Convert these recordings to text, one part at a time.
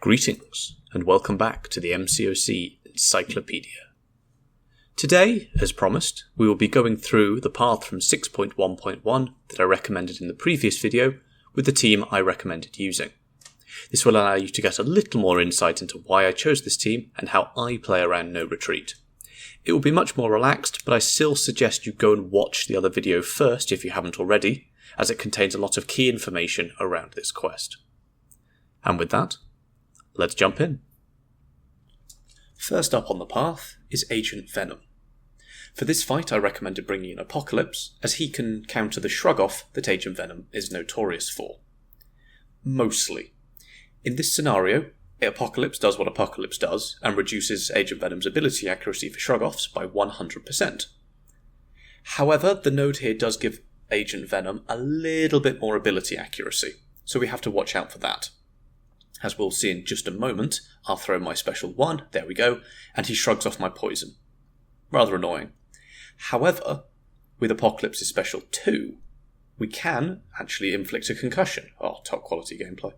Greetings, and welcome back to the MCOC Encyclopedia. Today, as promised, we will be going through the path from 6.1.1 that I recommended in the previous video with the team I recommended using. This will allow you to get a little more insight into why I chose this team and how I play around No Retreat. It will be much more relaxed, but I still suggest you go and watch the other video first if you haven't already, as it contains a lot of key information around this quest. And with that, let's jump in. First up on the path is Agent Venom. For this fight I recommended bringing in Apocalypse, as he can counter the shrug-off that Agent Venom is notorious for. Mostly. In this scenario, Apocalypse does what Apocalypse does, and reduces Agent Venom's ability accuracy for shrug-offs by 100%. However, the node here does give Agent Venom a little bit more ability accuracy, so we have to watch out for that. As we'll see in just a moment, I'll throw my special 1, there we go, and he shrugs off my poison. Rather annoying. However, with Apocalypse's special 2, we can actually inflict a concussion. Oh, top quality gameplay.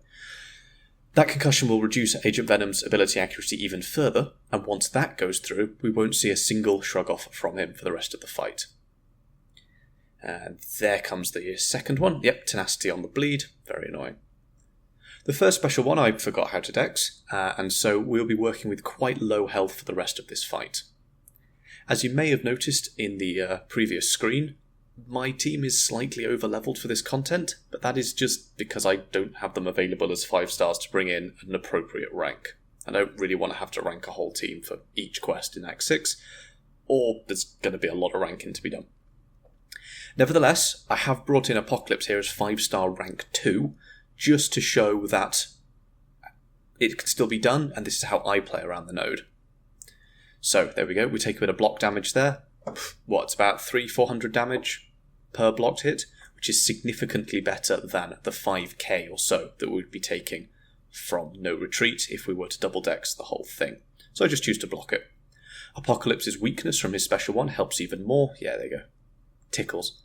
That concussion will reduce Agent Venom's ability accuracy even further, and once that goes through, we won't see a single shrug off from him for the rest of the fight. And there comes the second one. Yep, tenacity on the bleed. Very annoying. The first special one I forgot how to dex, and so we'll be working with quite low health for the rest of this fight. As you may have noticed in the previous screen, my team is slightly over-leveled for this content, but that is just because I don't have them available as 5 stars to bring in an appropriate rank. I don't really want to have to rank a whole team for each quest in Act 6, or there's going to be a lot of ranking to be done. Nevertheless, I have brought in Apocalypse here as 5-star rank 2, just to show that it can still be done, and this is how I play around the node. So, there we go, we take a bit of block damage there. It's about 300-400 damage per blocked hit, which is significantly better than the 5k or so that we would be taking from No Retreat if we were to double dex the whole thing. So I just choose to block it. Apocalypse's weakness from his special 1 helps even more. Yeah, there you go. Tickles.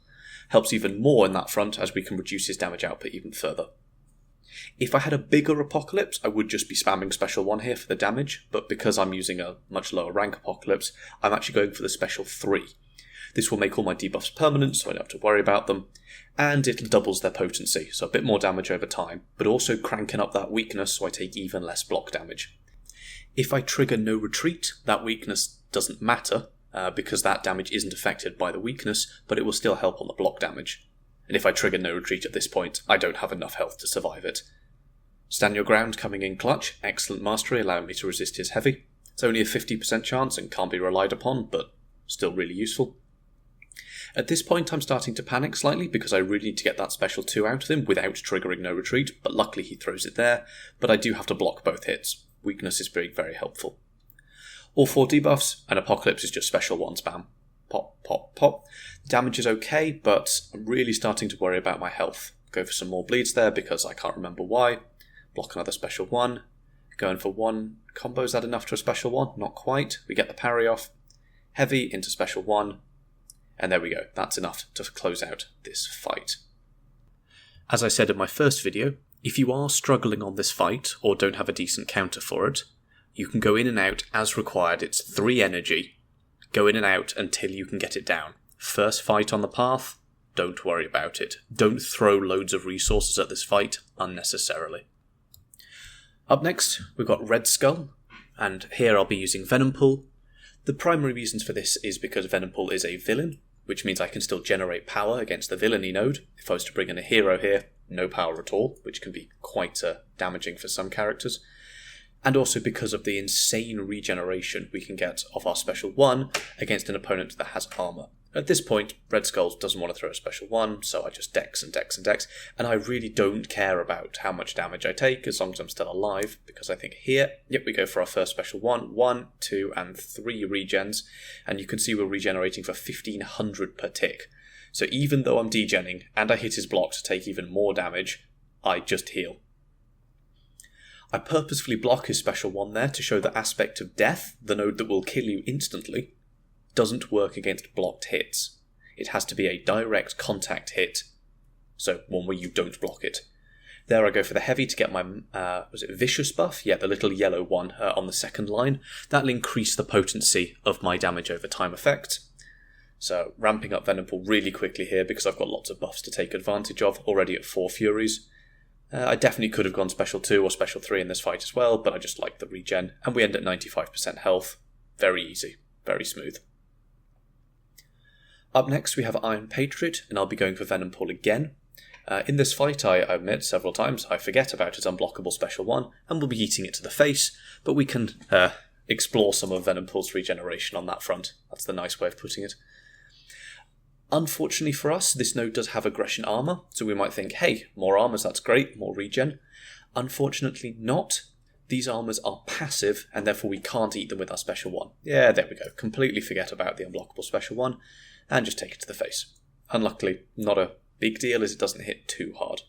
Helps even more in that front as we can reduce his damage output even further. If I had a bigger Apocalypse, I would just be spamming special 1 here for the damage, but because I'm using a much lower rank Apocalypse, I'm actually going for the special 3. This will make all my debuffs permanent, so I don't have to worry about them, and it doubles their potency, so a bit more damage over time, but also cranking up that weakness so I take even less block damage. If I trigger No Retreat, that weakness doesn't matter, because that damage isn't affected by the weakness, but it will still help on the block damage. And if I trigger No Retreat at this point, I don't have enough health to survive it. Stand Your Ground coming in clutch, excellent mastery, allowing me to resist his heavy. It's only a 50% chance and can't be relied upon, but still really useful. At this point I'm starting to panic slightly because I really need to get that special 2 out of him without triggering No Retreat, but luckily he throws it there, but I do have to block both hits. Weakness is very, very helpful. All 4 debuffs, and Apocalypse is just special 1 spam. Pop, pop, pop. The damage is okay, but I'm really starting to worry about my health. Go for some more bleeds there because I can't remember why. Block another special 1. Going for 1 combo, is that enough to a special 1? Not quite. We get the parry off. Heavy into special 1. And there we go. That's enough to close out this fight. As I said in my first video, if you are struggling on this fight or don't have a decent counter for it, you can go in and out as required. It's 3 energy. Go in and out until you can get it down. First fight on the path, don't worry about it. Don't throw loads of resources at this fight unnecessarily. Up next, we've got Red Skull, and here I'll be using Venom Pool. The primary reasons for this is because Venom Pool is a villain, which means I can still generate power against the villainy node. If I was to bring in a hero here, no power at all, which can be quite damaging for some characters. And also because of the insane regeneration we can get off our special 1 against an opponent that has armor. At this point, Red Skull doesn't want to throw a special 1, so I just dex and dex and dex, and I really don't care about how much damage I take as long as I'm still alive, because I think here, yep, we go for our first special 1, 1, 2, and 3 regens, and you can see we're regenerating for 1500 per tick. So even though I'm degenning, and I hit his block to take even more damage, I just heal. I purposefully block his special 1 there to show the aspect of death, the node that will kill you instantly, doesn't work against blocked hits. It has to be a direct contact hit, so one where you don't block it. There I go for the heavy to get my, was it vicious buff? Yeah, the little yellow one on the second line. That'll increase the potency of my damage over time effect. So ramping up Venom Pool really quickly here because I've got lots of buffs to take advantage of, already at 4 Furies. I definitely could have gone Special 2 or Special 3 in this fight as well, but I just like the regen, and we end at 95% health. Very easy, very smooth. Up next we have Iron Patriot, and I'll be going for Venom Pool again. In this fight, I admit several times, I forget about his unblockable Special 1, and will be eating it to the face, but we can explore some of Venom Pool's regeneration on that front. That's the nice way of putting it. Unfortunately for us, this node does have aggression armor, so we might think, hey, more armors, that's great, more regen. Unfortunately not. These armors are passive, and therefore we can't eat them with our Special 1. Yeah, there we go. Completely forget about the unblockable Special 1, and just take it to the face. Unluckily, not a big deal as it doesn't hit too hard.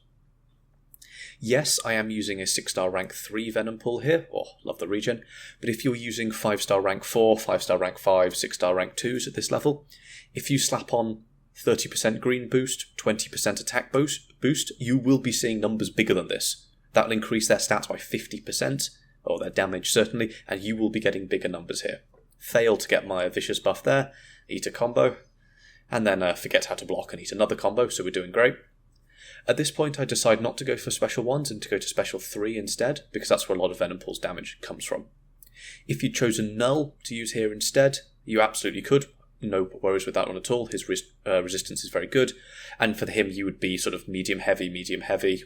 Yes, I am using a 6-star rank 3 Venom Pool here. Oh, love the regen. But if you're using 5-star rank 4, 5-star rank 5, 6-star rank 2s at this level, if you slap on 30% green boost, 20% attack boost, you will be seeing numbers bigger than this. That'll increase their stats by 50%, or their damage certainly, and you will be getting bigger numbers here. Fail to get my vicious buff there, eat a combo, and then forget how to block and eat another combo, so we're doing great. At this point I decide not to go for Special 1s and to go to Special 3 instead, because that's where a lot of Venom Pool's damage comes from. If you'd chosen Null to use here instead, you absolutely could. No worries with that one at all. His resistance is very good. And for him, you would be sort of medium heavy,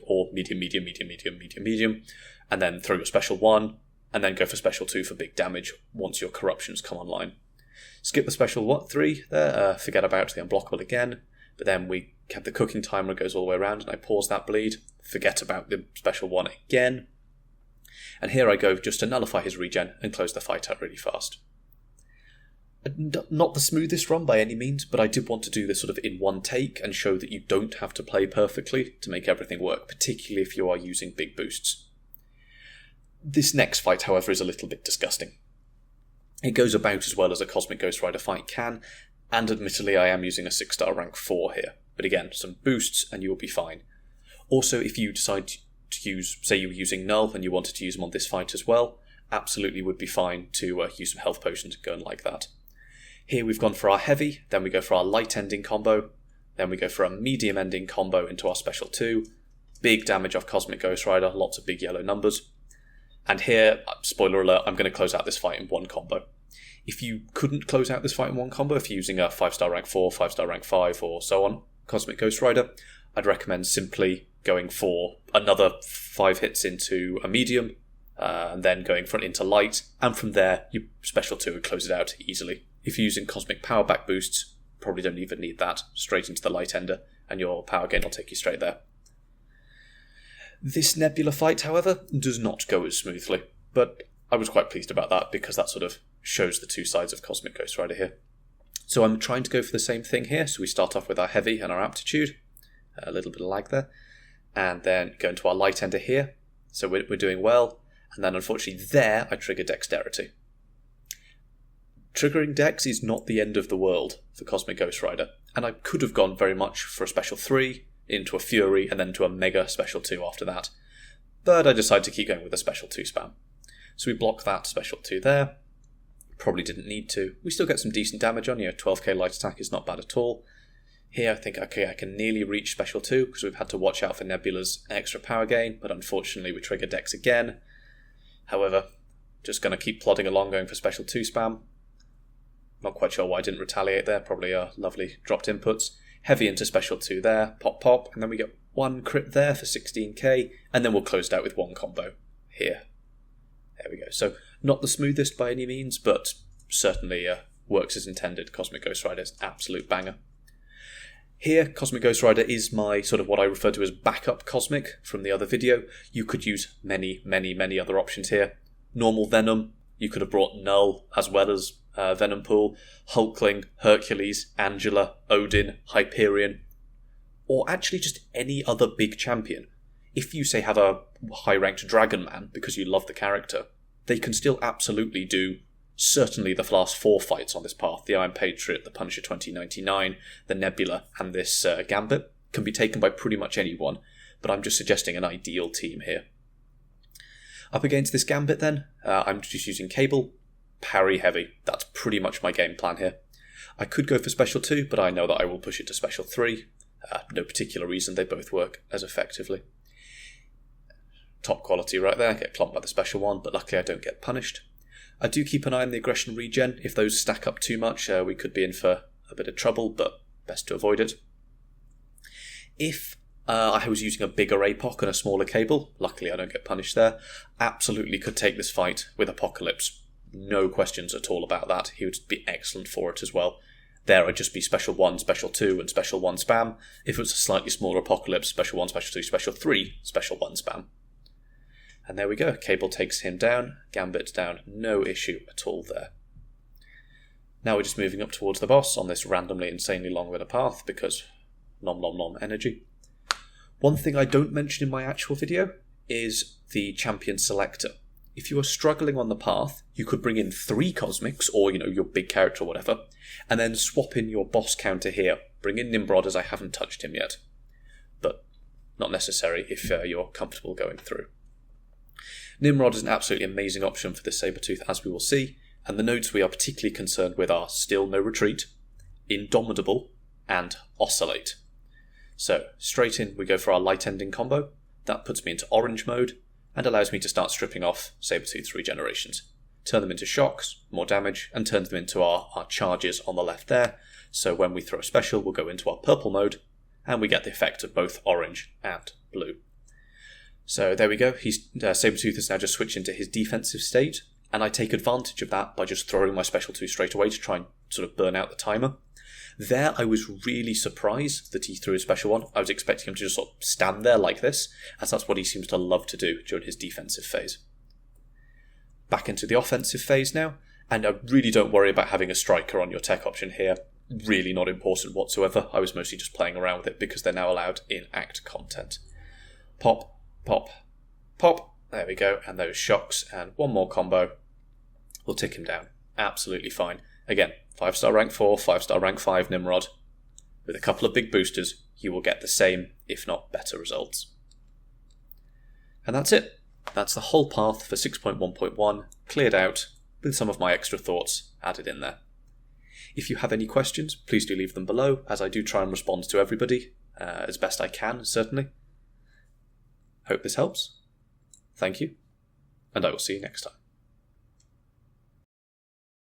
or medium, and then throw your Special 1, and then go for Special 2 for big damage once your corruptions come online. Skip the Special 3 there, forget about the unblockable again, but then we have the cooking timer goes all the way around, and I pause that bleed, forget about the Special 1 again, and here I go just to nullify his regen and close the fight out really fast. Not the smoothest run by any means, but I did want to do this sort of in one take and show that you don't have to play perfectly to make everything work, particularly if you are using big boosts. This next fight, however, is a little bit disgusting. It goes about as well as a Cosmic Ghost Rider fight can, and admittedly I am using a 6-star rank 4 here, but again, some boosts and you will be fine. Also, if you decide to use, say you were using Null and you wanted to use them on this fight as well, absolutely would be fine to use some health potions and go and like that. Here we've gone for our heavy, then we go for our light ending combo, then we go for a medium ending combo into our Special 2, big damage off Cosmic Ghost Rider, lots of big yellow numbers. And here, spoiler alert, I'm going to close out this fight in one combo. If you couldn't close out this fight in one combo, if you're using a 5-star rank 4, 5-star rank 5, or so on, Cosmic Ghost Rider, I'd recommend simply going for another 5 hits into a medium, and then going into light, and from there, your Special 2 would close it out easily. If you're using Cosmic Power Back boosts, probably don't even need that, straight into the light ender, and your power gain will take you straight there. This Nebula fight, however, does not go as smoothly, but I was quite pleased about that because that sort of shows the two sides of Cosmic Ghost Rider here. So I'm trying to go for the same thing here, so we start off with our heavy and our aptitude, a little bit of lag there, and then go into our light ender here, so we're doing well, and then unfortunately there I trigger dexterity. Triggering Dex is not the end of the world for Cosmic Ghost Rider, and I could have gone very much for a Special 3, into a Fury, and then to a Mega Special 2 after that, but I decided to keep going with a Special 2 spam. So we block that Special 2 there, probably didn't need to. We still get some decent damage on, 12k light attack is not bad at all. Here I think, okay, I can nearly reach Special 2, because we've had to watch out for Nebula's extra power gain, but unfortunately we trigger Dex again. However, just going to keep plodding along going for Special 2 spam. Not quite sure why I didn't retaliate there, probably lovely dropped inputs. Heavy into Special 2 there, pop, and then we get one crit there for 16k, and then we'll close it out with one combo here. There we go. So, not the smoothest by any means, but certainly works as intended. Cosmic Ghost Rider is absolute banger. Here, Cosmic Ghost Rider is my sort of what I refer to as backup Cosmic from the other video. You could use many other options here. Normal Venom, you could have brought Null as well as Venom Pool, Hulkling, Hercules, Angela, Odin, Hyperion, or actually just any other big champion. If you, say, have a high-ranked Dragon Man because you love the character, they can still absolutely do certainly the last 4 fights on this path. The Iron Patriot, the Punisher 2099, the Nebula, and this Gambit can be taken by pretty much anyone. but I'm just suggesting an ideal team here. Up against this Gambit then, I'm just using Cable, parry heavy. That's pretty much my game plan here. I could go for Special 2, but I know that I will push it to Special 3. No particular reason, they both work as effectively. Top quality right there, get clomped by the Special 1, but luckily I don't get punished. I do keep an eye on the aggression regen. If those stack up too much, we could be in for a bit of trouble, but best to avoid it. If I was using a bigger APOC and a smaller Cable, luckily I don't get punished there, absolutely could take this fight with Apocalypse. No questions at all about that. He would be excellent for it as well. There I'd just be Special 1, Special 2 and Special 1 spam. If it was a slightly smaller Apocalypse, Special 1, Special 2, Special 3, Special 1 spam. And there we go. Cable takes him down, Gambit down, no issue at all there. Now we're just moving up towards the boss on this randomly insanely long little path because nom nom nom energy. One thing I don't mention in my actual video is the champion selector. If you are struggling on the path, you could bring in 3 Cosmics, or, your big character or whatever, and then swap in your boss counter here. Bring in Nimrod, as I haven't touched him yet. But not necessary if you're comfortable going through. Nimrod is an absolutely amazing option for this Sabretooth, as we will see, and the nodes we are particularly concerned with are Still No Retreat, Indomitable, and Oscillate. So, straight in we go for our light ending combo. That puts me into orange mode, and allows me to start stripping off Sabretooth's regenerations. Turn them into shocks, more damage, and turns them into our charges on the left there. So when we throw a special, we'll go into our purple mode, and we get the effect of both orange and blue. So there we go. Sabretooth has now just switched into his defensive state, and I take advantage of that by just throwing my special 2 straight away to try and sort of burn out the timer. There, I was really surprised that he threw his special 1. I was expecting him to just sort of stand there like this, as that's what he seems to love to do during his defensive phase. Back into the offensive phase now, and I really don't worry about having a striker on your tech option here. Really not important whatsoever. I was mostly just playing around with it because they're now allowed in act content. Pop, pop, pop. There we go, and those shocks, and one more combo will tick him down. Absolutely fine. Again, 5-star rank 4, 5-star rank 5 Nimrod. With a couple of big boosters, you will get the same, if not better results. And that's it. That's the whole path for 6.1.1, cleared out, with some of my extra thoughts added in there. If you have any questions, please do leave them below, as I do try and respond to everybody, as best I can, certainly. Hope this helps. Thank you, and I will see you next time.